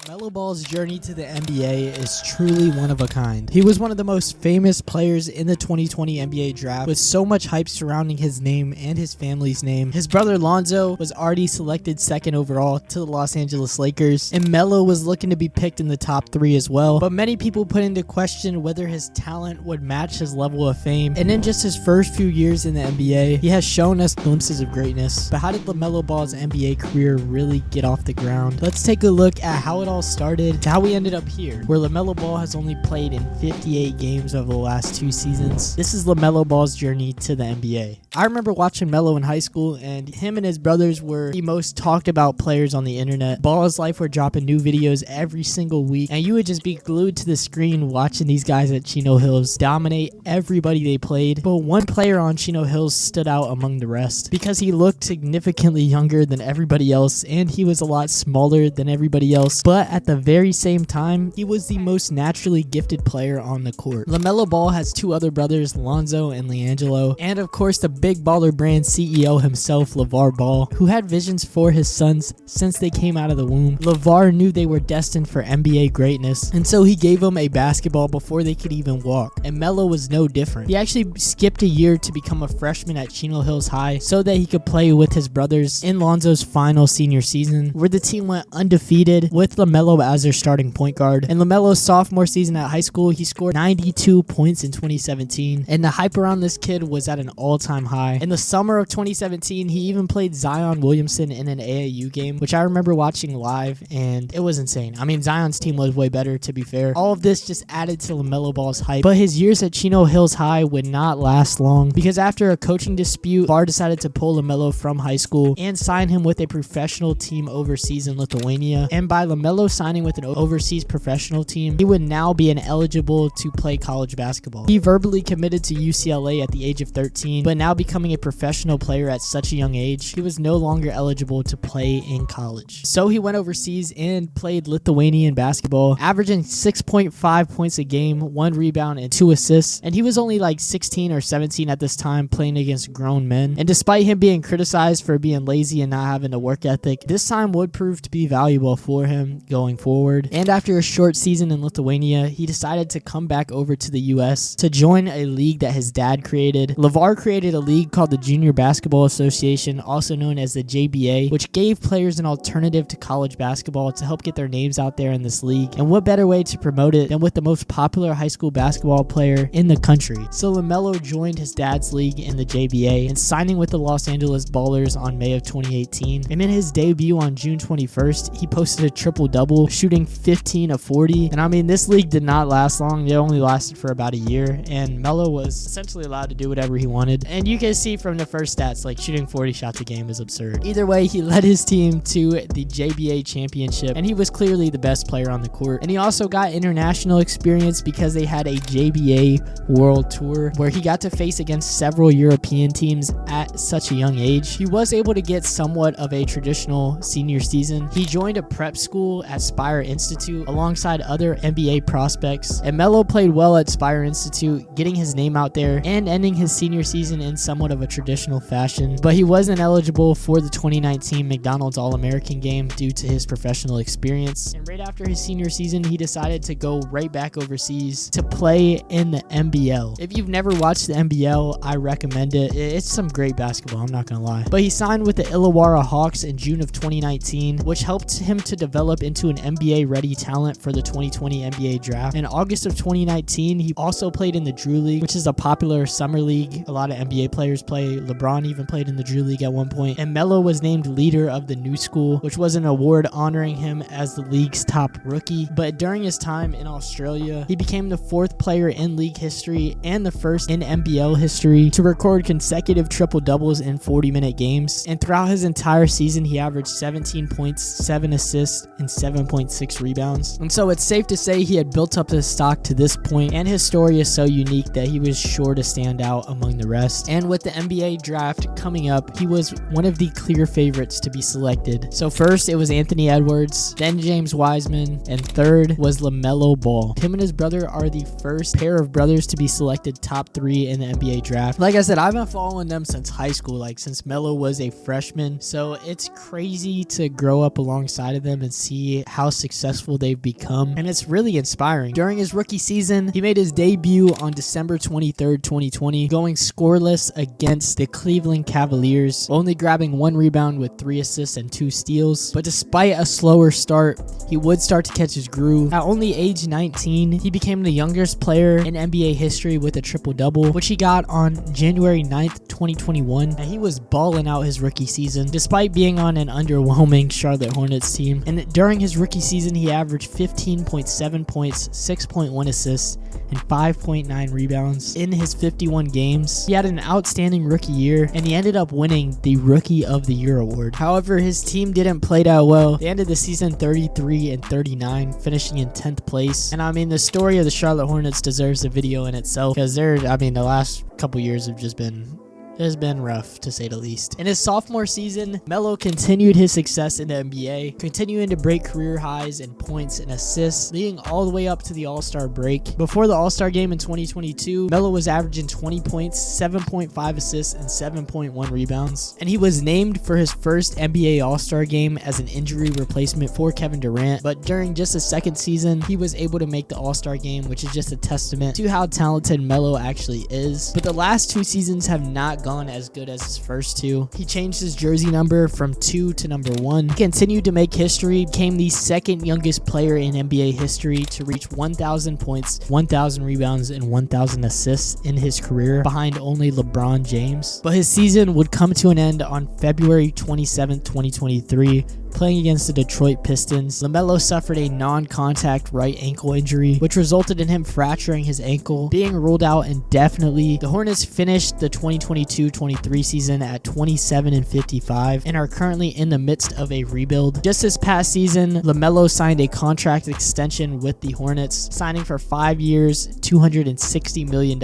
Melo Ball's journey to the NBA is truly one of a kind. He was one of the most famous players in the 2020 NBA draft, with so much hype surrounding his name and his family's name. His brother Lonzo was already selected second overall to the Los Angeles Lakers, and Melo was looking to be picked in the top 3 as well. But many people put into question whether his talent would match his level of fame. And in just his first few years in the NBA, he has shown us glimpses of greatness. But how did LaMelo Ball's NBA career really get off the ground? Let's take a look at how it all started to how we ended up here, where LaMelo Ball has only played in 58 games over the last 2 seasons. This is LaMelo Ball's journey to the NBA. I remember watching Melo in high school, and him and his brothers were the most talked about players on the internet. Ball's Life were dropping new videos every single week, and you would just be glued to the screen watching these guys at Chino Hills dominate everybody they played. But one player on Chino Hills stood out among the rest because he looked significantly younger than everybody else, and he was a lot smaller than everybody else. But at the very same time, he was the most naturally gifted player on the court. LaMelo Ball has 2 other brothers, Lonzo and LiAngelo, and of course the Big Baller Brand CEO himself, LeVar Ball, who had visions for his sons since they came out of the womb. LeVar knew they were destined for NBA greatness, and so he gave them a basketball before they could even walk, and Melo was no different. He actually skipped a year to become a freshman at Chino Hills High so that he could play with his brothers in Lonzo's final senior season, where the team went undefeated with LaMelo as their starting point guard. In LaMelo's sophomore season at high school, he scored 92 points in 2017, and the hype around this kid was at an all-time high. In the summer of 2017, he even played Zion Williamson in an AAU game, which I remember watching live, and it was insane. I mean, Zion's team was way better, to be fair. All of this just added to LaMelo Ball's hype, but his years at Chino Hills High would not last long, because after a coaching dispute, Barr decided to pull LaMelo from high school and sign him with a professional team overseas in Lithuania. And by LaMelo signing with an overseas professional team, he would now be ineligible to play college basketball. He verbally committed to UCLA at the age of 13, but now becoming a professional player at such a young age, he was no longer eligible to play in college. So he went overseas and played Lithuanian basketball, averaging 6.5 points a game, 1 rebound, and 2 assists. And he was only like 16 or 17 at this time, playing against grown men. And despite him being criticized for being lazy and not having a work ethic, this time would prove to be valuable for him going forward. And after a short season in Lithuania, he decided to come back over to the US to join a league that his dad created. LeVar created a league called the Junior Basketball Association, also known as the JBA, which gave players an alternative to college basketball to help get their names out there in this league. And what better way to promote it than with the most popular high school basketball player in the country? So LaMelo joined his dad's league in the JBA and signing with the Los Angeles Ballers on May of 2018. And in his debut on June 21st, he posted a triple-double, shooting 15 of 40. And I mean, this league did not last long. It only lasted for about a year, and Melo was essentially allowed to do whatever he wanted. And you can see from the first stats, like shooting 40 shots a game is absurd. Either way, he led his team to the JBA championship, and he was clearly the best player on the court. And he also got international experience because they had a JBA World Tour where he got to face against several European teams at such a young age. He was able to get somewhat of a traditional senior season. He joined a prep school at SPIRE Institute alongside other NBA prospects, and Melo played well at SPIRE Institute, getting his name out there and ending his senior season in somewhat of a traditional fashion. But he wasn't eligible for the 2019 McDonald's All-American game due to his professional experience. And right after his senior season, he decided to go right back overseas to play in the NBL. If you've never watched the NBL, I recommend it. It's some great basketball, I'm not gonna lie. But he signed with the Illawarra Hawks in June of 2019, which helped him to develop into an NBA-ready talent for the 2020 NBA draft. In August of 2019, he also played in the Drew League, which is a popular summer league a lot of NBA players play. LeBron even played in the Drew League at one point. And Melo was named leader of the new school, which was an award honoring him as the league's top rookie. But during his time in Australia, he became the 4th player in league history and the 1st in NBL history to record consecutive triple-doubles in 40-minute games. And throughout his entire season, he averaged 17 points, 7 assists, and 7.6 rebounds. And so it's safe to say he had built up his stock to this point, and his story is so unique that he was sure to stand out among the rest. And with the NBA draft coming up, he was one of the clear favorites to be selected. So first it was Anthony Edwards, then James Wiseman, and third was LaMelo Ball. Him and his brother are the first pair of brothers to be selected top 3 in the NBA draft. Like I said, I've been following them since high school, since Melo was a freshman. So it's crazy to grow up alongside of them and see see how successful they've become, and it's really inspiring. During his rookie season, he made his debut on December 23rd, 2020, going scoreless against the Cleveland Cavaliers, only grabbing 1 rebound with 3 assists and 2 steals. But despite a slower start, he would start to catch his groove. At only age 19, he became the youngest player in NBA history with a triple-double, which he got on January 9th, 2021, and he was balling out his rookie season, despite being on an underwhelming Charlotte Hornets team. And during his rookie season, he averaged 15.7 points, 6.1 assists, and 5.9 rebounds in his 51 games. He had an outstanding rookie year, and he ended up winning the Rookie of the Year award. However, his team didn't play that well. They ended the season 33-39, finishing in 10th place. And I mean, the story of the Charlotte Hornets deserves a video in itself, because the last couple years have just been... It's been rough, to say the least. In his sophomore season, Melo continued his success in the NBA, continuing to break career highs in points and assists, leading all the way up to the All-Star break. Before the All-Star game in 2022, Melo was averaging 20 points, 7.5 assists, and 7.1 rebounds. And he was named for his first NBA All-Star game as an injury replacement for Kevin Durant. But during just his second season, he was able to make the All-Star game, which is just a testament to how talented Melo actually is. But the last 2 seasons have not gone as good as his first 2. He changed his jersey number from 2 to number 1. He continued to make history, became the second youngest player in NBA history to reach 1,000 points, 1,000 rebounds, and 1,000 assists in his career, behind only LeBron James. But his season would come to an end on February 27th, 2023, playing against the Detroit Pistons. LaMelo suffered a non-contact right ankle injury, which resulted in him fracturing his ankle, being ruled out indefinitely. The Hornets finished the 2022-23 season at 27-55 and are currently in the midst of a rebuild. Just this past season, LaMelo signed a contract extension with the Hornets, signing for 5 years, $260 million.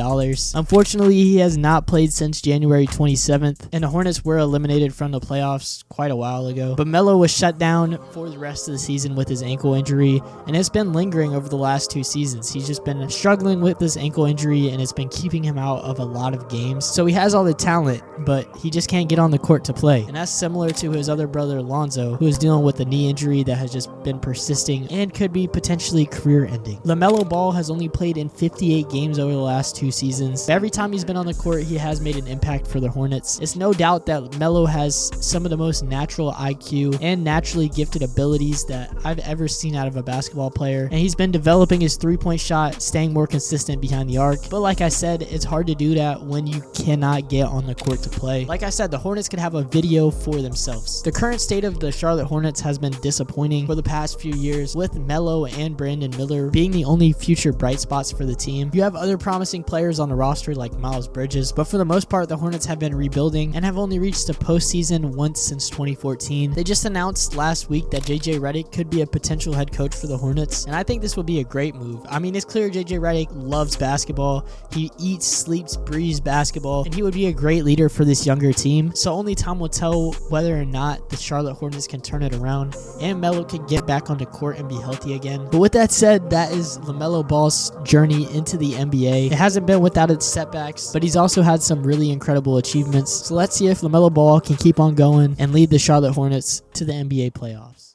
Unfortunately, he has not played since January 27th, and the Hornets were eliminated from the playoffs quite a while ago. But Melo was shut down for the rest of the season with his ankle injury, and it's been lingering over the last 2 seasons. He's just been struggling with this ankle injury, and it's been keeping him out of a lot of games. So he has all the talent, but he just can't get on the court to play. And that's similar to his other brother Lonzo, who is dealing with a knee injury that has just been persisting and could be potentially career-ending. LaMelo Ball has only played in 58 games over the last 2 seasons. But every time he's been on the court, he has made an impact for the Hornets. It's no doubt that Melo has some of the most natural IQ and naturally gifted abilities that I've ever seen out of a basketball player, and he's been developing his 3-point shot, staying more consistent behind the arc. But like I said, it's hard to do that when you cannot get on the court to play. Like I said, the Hornets could have a video for themselves. The current state of the Charlotte Hornets has been disappointing for the past few years, with Melo and Brandon Miller being the only future bright spots for the team. You have other promising players on the roster like Miles Bridges, but for the most part, the Hornets have been rebuilding and have only reached the postseason once since 2014. They just announced last week that JJ Redick could be a potential head coach for the Hornets, and I think this would be a great move. I mean, it's clear JJ Redick loves basketball. He eats, sleeps, breathes basketball, and he would be a great leader for this younger team. So only time will tell whether or not the Charlotte Hornets can turn it around and Melo can get back on the court and be healthy again. But with that said, that is LaMelo Ball's journey into the NBA. It hasn't been without its setbacks, but he's also had some really incredible achievements. So let's see if LaMelo Ball can keep on going and lead the Charlotte Hornets to the NBA playoffs.